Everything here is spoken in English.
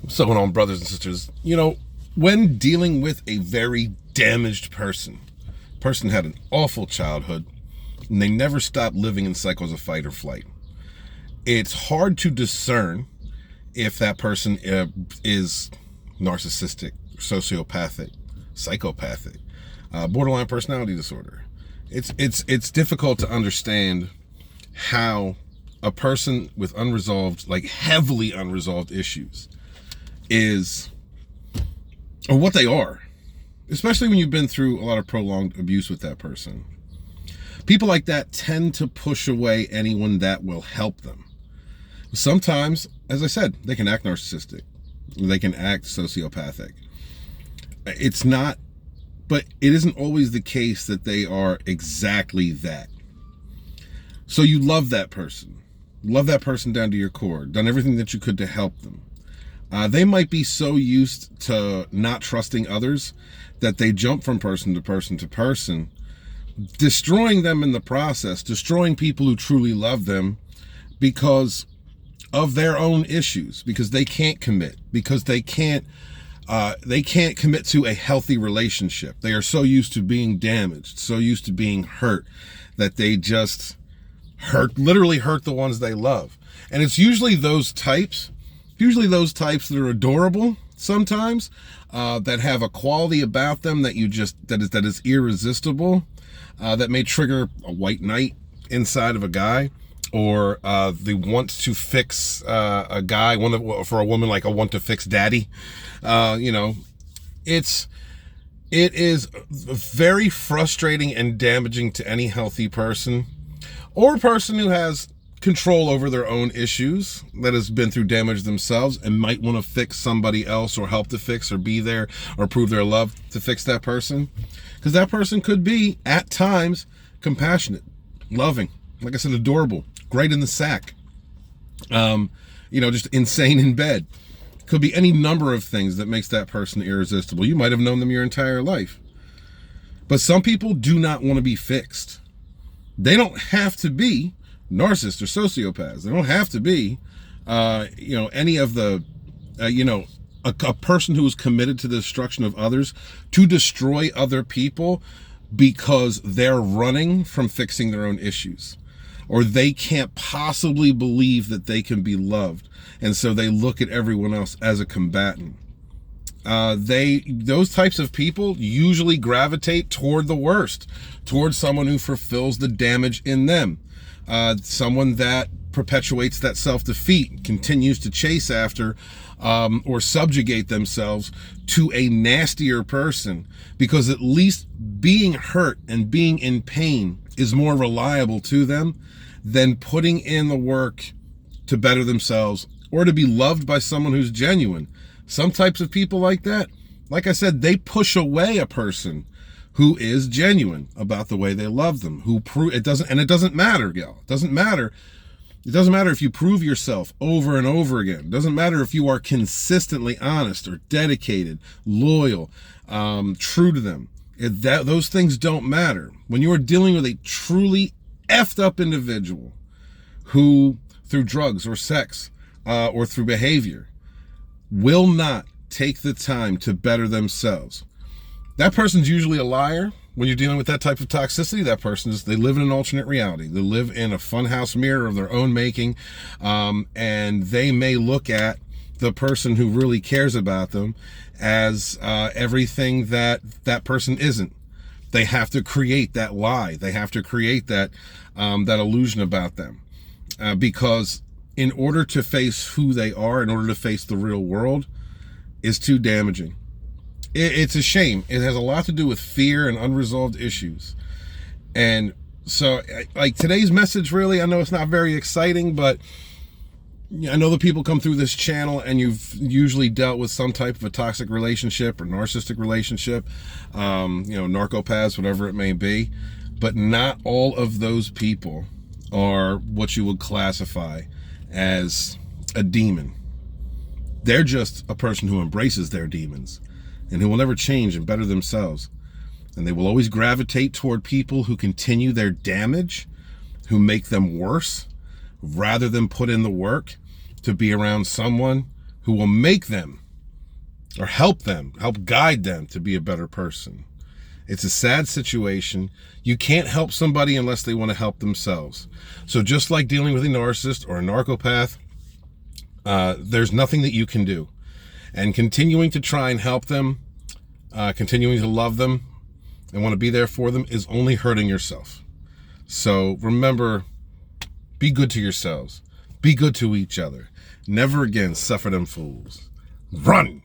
What's going on, brothers and sisters? When dealing with a very damaged person had an awful childhood, and they never stopped living in cycles of fight or flight. It's hard to discern if that person is narcissistic, sociopathic, psychopathic, borderline personality disorder. It's difficult to understand how a person with unresolved, like heavily unresolved issues is, or what they are, especially when you've been through a lot of prolonged abuse with that person. People like that tend to push away anyone that will help them. Sometimes, as I said, they can act narcissistic. They can act sociopathic. But it isn't always the case that they are exactly that. So you love that person. Love that person down to your core. Done everything that you could to help them. They might be so used to not trusting others that they jump from person to person to person, destroying them in the process, destroying people who truly love them because of their own issues, because they can't commit, because they can't commit to a healthy relationship. They are so used to being damaged, so used to being hurt, that they just literally hurt the ones they love. And it's usually those types that are adorable sometimes, that have a quality about them that is irresistible, that may trigger a white knight inside of a guy, or they want to fix a guy, for a woman, like a want to fix daddy. It is very frustrating and damaging to any healthy person, or a person who has control over their own issues, that has been through damage themselves and might want to fix somebody else, or help to fix, or be there, or prove their love to fix that person. Because that person could be, at times, compassionate, loving, like I said, adorable, great in the sack, just insane in bed. Could be any number of things that makes that person irresistible. You might have known them your entire life. But some people do not want to be fixed. They don't have to be narcissists or sociopaths. They don't have to be, any of the, a person who is committed to the destruction of others, to destroy other people because they're running from fixing their own issues, or they can't possibly believe that they can be loved, and so they look at everyone else as a combatant. Those types of people usually gravitate toward the worst, toward someone who fulfills the damage in them. Someone that perpetuates that self-defeat, continues to chase after or subjugate themselves to a nastier person, because at least being hurt and being in pain is more reliable to them than putting in the work to better themselves or to be loved by someone who's genuine. Some types of people like that, like I said, they push away a person who is genuine about the way they love them, it doesn't matter, y'all. It doesn't matter if you prove yourself over and over again. It doesn't matter if you are consistently honest or dedicated, loyal, true to them. Those things don't matter. When you are dealing with a truly effed up individual who, through drugs or sex, or through behavior, will not take the time to better themselves, that person's usually a liar. When you're dealing with that type of toxicity, that person they live in an alternate reality. They live in a funhouse mirror of their own making, and they may look at the person who really cares about them as everything that person isn't. They have to create that lie. They have to create that illusion about them, because in order to face who they are, in order to face the real world, is too damaging. It's a shame. It has a lot to do with fear and unresolved issues. And so, like, today's message, really, I know it's not very exciting, but I know that people come through this channel and you've usually dealt with some type of a toxic relationship or narcissistic relationship, narcopaths, whatever it may be. But not all of those people are what you would classify as a demon. They're just a person who embraces their demons and who will never change and better themselves. And they will always gravitate toward people who continue their damage, who make them worse, rather than put in the work to be around someone who will make them or help guide them to be a better person. It's a sad situation. You can't help somebody unless they want to help themselves. So just like dealing with a narcissist or a narcopath, there's nothing that you can do. And continuing to try and help them, continuing to love them and want to be there for them is only hurting yourself. So remember, be good to yourselves. Be good to each other. Never again suffer them fools. Run!